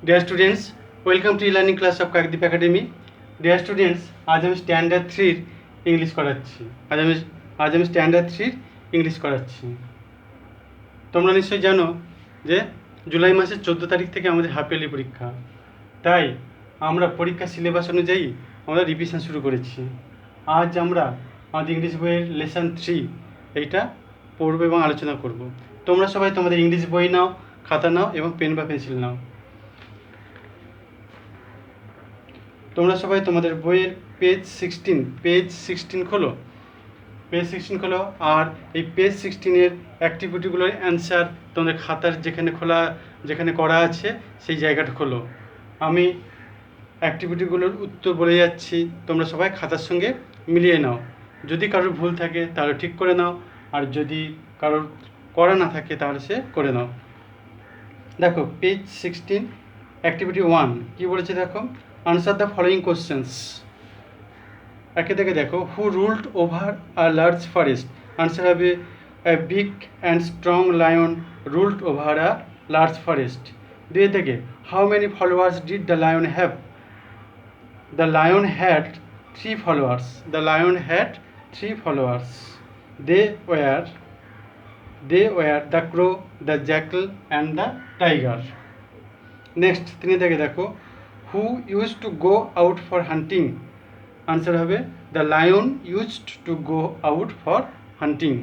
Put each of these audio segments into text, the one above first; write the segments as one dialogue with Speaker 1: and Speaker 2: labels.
Speaker 1: Dear students, welcome to e-learning class of Kakdeep Academy. Dear students, আজ আমি standard 3 English করাচ্ছি। আজ আমি স্ট্যান্ডার্ড 3 ইংলিশ করাচ্ছি। তোমরা নিশ্চয়ই জানো যে জুলাই মাসের 14 তারিখ থেকে আমাদের হাফ ইয়ারলি পরীক্ষা। তাই আমরা পরীক্ষার সিলেবাস অনুযায়ী আমরা রিভিশন শুরু করেছি। আজ আমরা আমাদের ইংলিশ বইয়ের লেসন 3 এইটা পড়বো এবং আলোচনা করব। তোমরা সবাই তোমাদের ইংলিশ বই নাও, খাতা নাও এবং পেন বা পেন্সিল নাও। তোমরা সবাই তোমাদের বইয়ের পেজ 16 খোলো আর এই পেজ 16-এর অ্যাক্টিভিটিগুলোর অ্যান্সার তোমাদের খাতার যেখানে করা আছে সেই জায়গাটা খোলো। আমি অ্যাক্টিভিটিগুলোর উত্তর বলে যাচ্ছি, তোমরা সবাই খাতার সঙ্গে মিলিয়ে নাও। যদি কারোর ভুল থাকে তাহলে ঠিক করে নাও, আর যদি কারোর করা না থাকে তাহলে সে করে নাও। দেখো পেজ 16 অ্যাক্টিভিটি 1 কী বলেছে দেখো, আনসার দ্য ফলোয়িং কোশ্চেন্স। একে থেকে দেখো, who ruled over a large forest? Answer হবে a big and strong lion ruled over a large forest. দুই থেকে, how many followers did the lion have? The lion had 3 followers. The lion had 3 followers. They were the crow, the jackal and the tiger. Next 3 থেকে দেখো, who used to go out for hunting? Answer হবে the lion used to go out for hunting.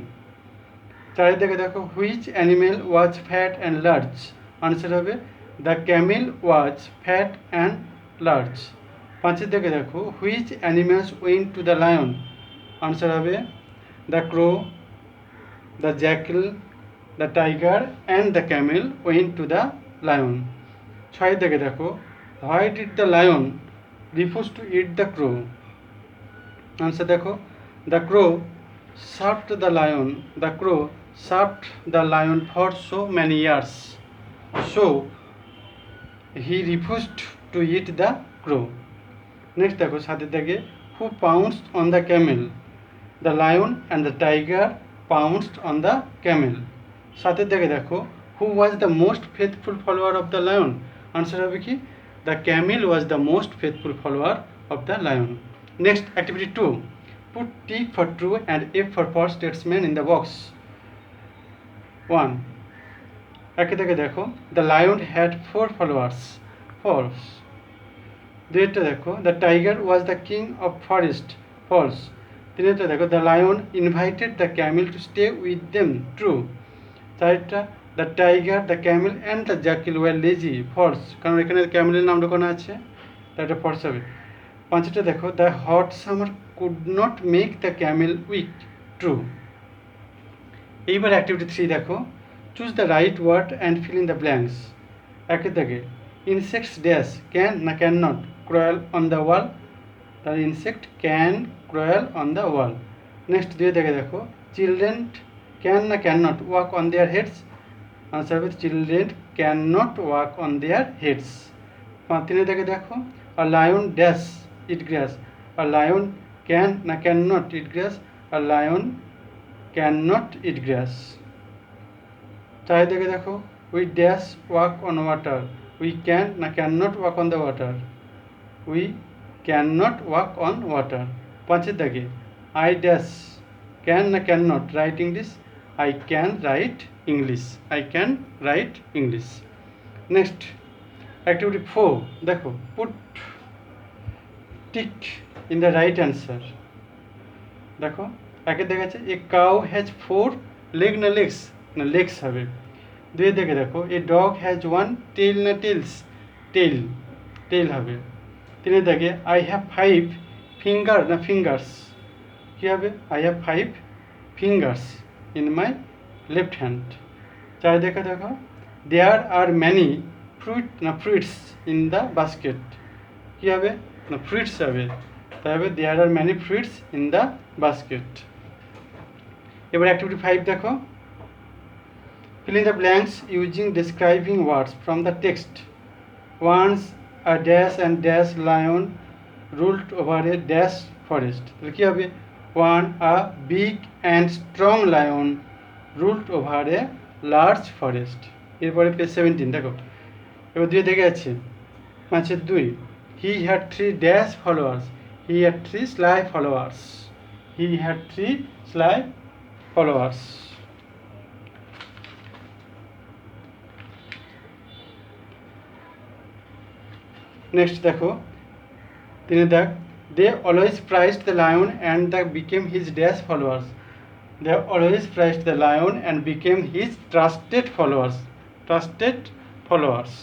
Speaker 1: 4 থেকে দেখো, which animal was fat and large? Answer হবে the camel was fat and large. 5 থেকে দেখো, which animals went to the lion? Answer হবে the crow, the jackal, the tiger and the camel went to the lion. 6 থেকে দেখো, why did the lion refuse to eat the crow? Answer দেখো the crow served the lion for so many years, so he refused to eat the crow. Next দেখো 7 থেকে, who pounced on the camel? The lion and the tiger pounced on the camel. 7 থেকে দেখো, who was the most faithful follower of the lion? Answer হবে কি the camel was the most faithful follower of the lion. Next, activity 2. Put T for true and F for false statement in the box. 1. একে থেকে দেখো, the lion had 4 followers. False. দুইটা দেখো, the tiger was the king of forest. False. তিনটা দেখো, the lion invited the camel to stay with them. True. চারটা, the tiger, the camel and the jackal were lazy. False. কারণ এখানে ক্যামেলের নাম ঢোকানো আছে, তাই এটা false হবে। 5টা দেখো, the hot summer could not make the camel weak. True. এইবার অ্যাক্টিভিটি 3 দেখো, choose the right word and fill in the blanks. একে থেকে, ইনসেক্টস ড্যাশ ক্যান না can not crawl on the wall? তাহলে insect can crawl on the wall. Next 2 থেকে দেখো, children can না can not walk on their heads? Answer হবে children can not walk on their heads. 3 থেকে দেখো, আ lion dash eat grass? A lion can না cannot eat grass? A lion cannot eat grass. 4 থেকে দেখো, we dash walk on water? We can না cannot walk on the water? We cannot walk on water. 5 থেকে, I dash can না cannot write English? I can write English. I can write English. Next, activity 4 দেখো, put tick in the right answer. দেখো একে দেখাচ্ছে, a cow has 4 leg না legs? না legs হবে। 2 দেখে দেখো, এ ডগ হ্যাজ 1 টেল না টেলস? টেল হবে। 3 দেখে, আই হ্যাভ 5 ফিঙ্গার না ফিঙ্গার্স? কী হবে? I have 5 fingers in my left hand. 4 দেখে দেখো, দেয়ার আর ম্যানি ফ্রুইট না ফ্রুইটস ইন দ্য বাস্কেট? কী হবে? না ফ্রুইটস হবে, তাই হবে there are many fruits in the basket. এবার অ্যাক্টিভিটি 5 দেখো, fill in the blanks using describing words from the text. Once a dash and dash lion ruled over a dash forest. তাহলে কী হবে? One a big and strong lion ruled over a large forest. এরপরে page 17 দেখো, এবার 2 দেখে আছে, 5-এর 2, he had 3 dash followers, he had 3 sly followers, he had 3 sly followers. Next দেখো, তিনি দেখ, they always praised the lion and the became his dash followers, they always praised the lion and became his trusted followers, trusted followers.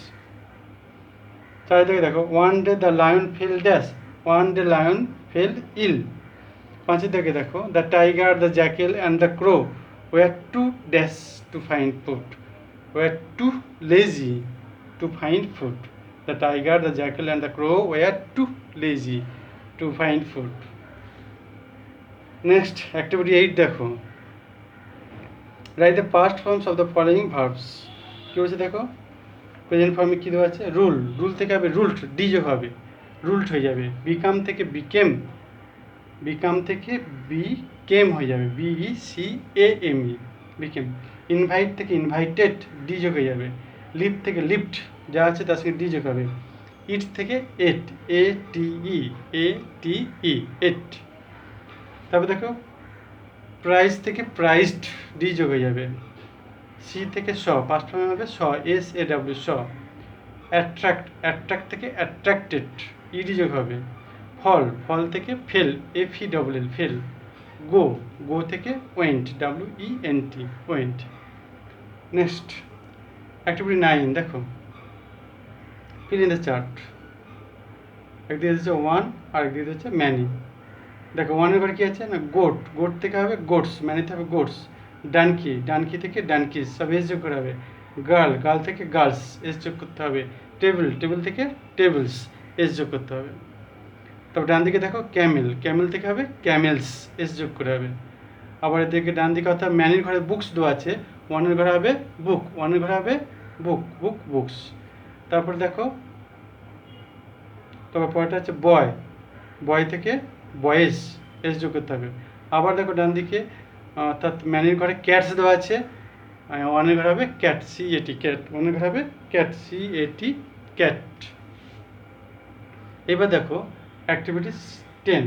Speaker 1: চার থেকে দেখো, one day the lion fell dash, one day lion fell ill. 5 থেকে দেখো, the tiger, the jackal and the crow were too dash to find food, were too lazy to find food, the tiger, the jackal and the crow were too lazy to find food. Next, activity 8 দেখো, write the past forms of the following verbs. কি হচ্ছে দেখো, present ফর্মে কী দেওয়া আছে, rule, rule থেকে হবে ruled, D যোগ হবে, রুলড হয়ে যাবে। বিকাম থেকে বিকেম, বিকাম থেকে বিকেম হয়ে যাবে, BECAME, বিকেম। ইনভাইট থেকে ইনভাইটেড, ডি যোগ হয়ে যাবে। লিফট থেকে লিফট, যা আছে তার সঙ্গে ডি যোগ হবে। ইট থেকে এট, ATE, এট। তারপর দেখো, প্রাইজ থেকে প্রাইজড, ডি যোগ হয়ে যাবে। সি থেকে স, পাস্ট ফর্মে হবে স, SAW, স। অ্যাট্রাক্ট, অ্যাট্রাক্ট থেকে অ্যাট্রাক্টেড, ইডি যোগ হবে। ফল, ফল থেকে ফেল, FELL, ফেল। গো, গো থেকে went, WENT, went. Next, activity 9 দেখো, fill in the chart. একদিকে হচ্ছে ওয়ান আর একদিকে হচ্ছে ম্যানি। দেখো, ওয়ানের ঘরে কী আছে না, গোট, গোট থেকে হবে গোটস, ম্যানিতে হবে গোটস। ডানকি, ডানকি থেকে ডানকিস, সব এস যোগ করে হবে। গার্ল, গার্ল থেকে গার্লস, এস যোগ করতে হবে। টেবিল, টেবিল থেকে টেবিলস, এস যোগ করতে হবে। তারপর ডান দিকে দেখো, ক্যামেল, ক্যামেল থেকে হবে ক্যামেলস, এস যোগ করে হবে। আবার এদিকে ডান দিকে অর্থাৎ ম্যানির ঘরে বুকস দেওয়া আছে, ওয়ানের ঘরে হবে বুক, ওয়ানের ঘরে হবে বুক, বুক, বুকস। তারপর দেখো, তবে পরেরটা হচ্ছে বয়, বয় থেকে বয়েস, এস যোগ করতে হবে। আবার দেখো ডান দিকে অর্থাৎ ম্যানির ঘরে ক্যাটস দেওয়া আছে, ওয়ানের ঘরে হবে ক্যাট, CAT, ক্যাট, ওয়ানের ঘরে হবে ক্যাট, CAT, ক্যাট। এবার দেখো activities 10,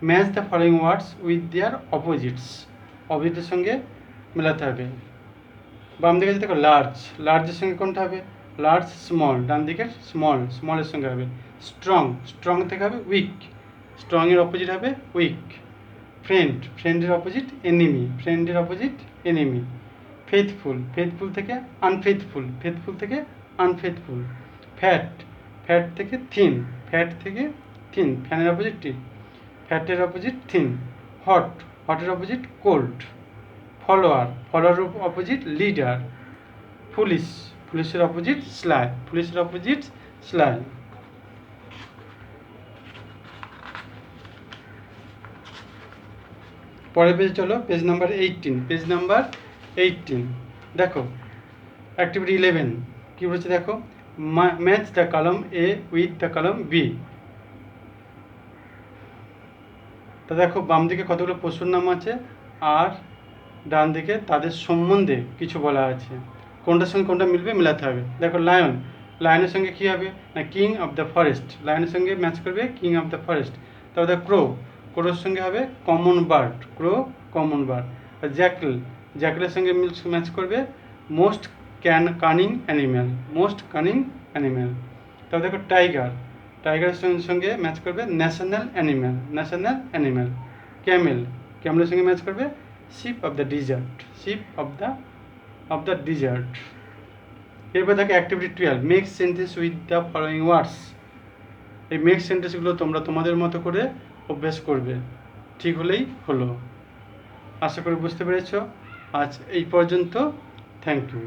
Speaker 1: match the following words with their opposites, অপোজিটের সঙ্গে মেলাতে হবে। বাম দিকে দেখো লার্জ, লার্জের সঙ্গে কোনটা হবে, লার্জ, স্মল, ডান দিকের স্মল, স্মলের সঙ্গে হবে। স্ট্রং, স্ট্রং থেকে হবে উইক, স্ট্রংয়ের অপোজিট হবে উইক। ফ্রেন্ড, ফ্রেন্ডের অপোজিট এনিমি, ফ্রেন্ডের অপোজিট এনিমি। ফেথফুল, ফেথফুল থেকে আনফেথফুল, ফেথফুল থেকে আনফেথফুল। ফ্যাট, ফ্যাট থেকে থিন, ফ্যাট থেকে থিন, ফ্যানের অপোজিট টি, ফ্যাটের অপোজিট থিন। হট, হটের opposite cold. Follower, follower opposite leader. Police, পুলিশের অপোজিট স্লাই, পুলিশের অপোজিট স্লাই। পরের পেজে চলো, পেজ নাম্বার 18, পেজ নাম্বার 18 দেখো, অ্যাক্টিভিটি 11 কী বলছে দেখো, ম্যাচ দ্য কলম A উইথ দ্য কলম B। তা দেখো বাম দিকে কতগুলো পশুর নাম আছে আর ডান দিকে তাদের সম্বন্ধে কিছু বলা আছে, কোনটার সঙ্গে কোনটা মিলবে মেলাতে হবে। দেখো লায়ন, লায়নের সঙ্গে কী হবে না, কিং অফ দ্য ফরেস্ট, লায়নের সঙ্গে ম্যাচ করবে কিং অফ দ্য ফরেস্ট। তারপরে ক্রো, ক্রোর সঙ্গে হবে common bird, crow, common bird. আর জ্যাকেল, জ্যাকেলের সঙ্গে ম্যাচ করবে most cunning animal, most cunning animal. তারপর দেখো টাইগার, টাইগারের সঙ্গে ম্যাচ করবে national animal, national animal. Camel, ক্যামেলের সঙ্গে ম্যাচ করবে ship of the desert, ship of the desert. এরপর দেখো activity 12, make sentence with the following words. এই মেক সেন্টেন্সগুলো তোমরা তোমাদের মতো করে অভ্যাস করবে, ঠিক হলেই হলো। আশা করি বুঝতে পেরেছ। আজ এই পর্যন্ত, থ্যাংক ইউ।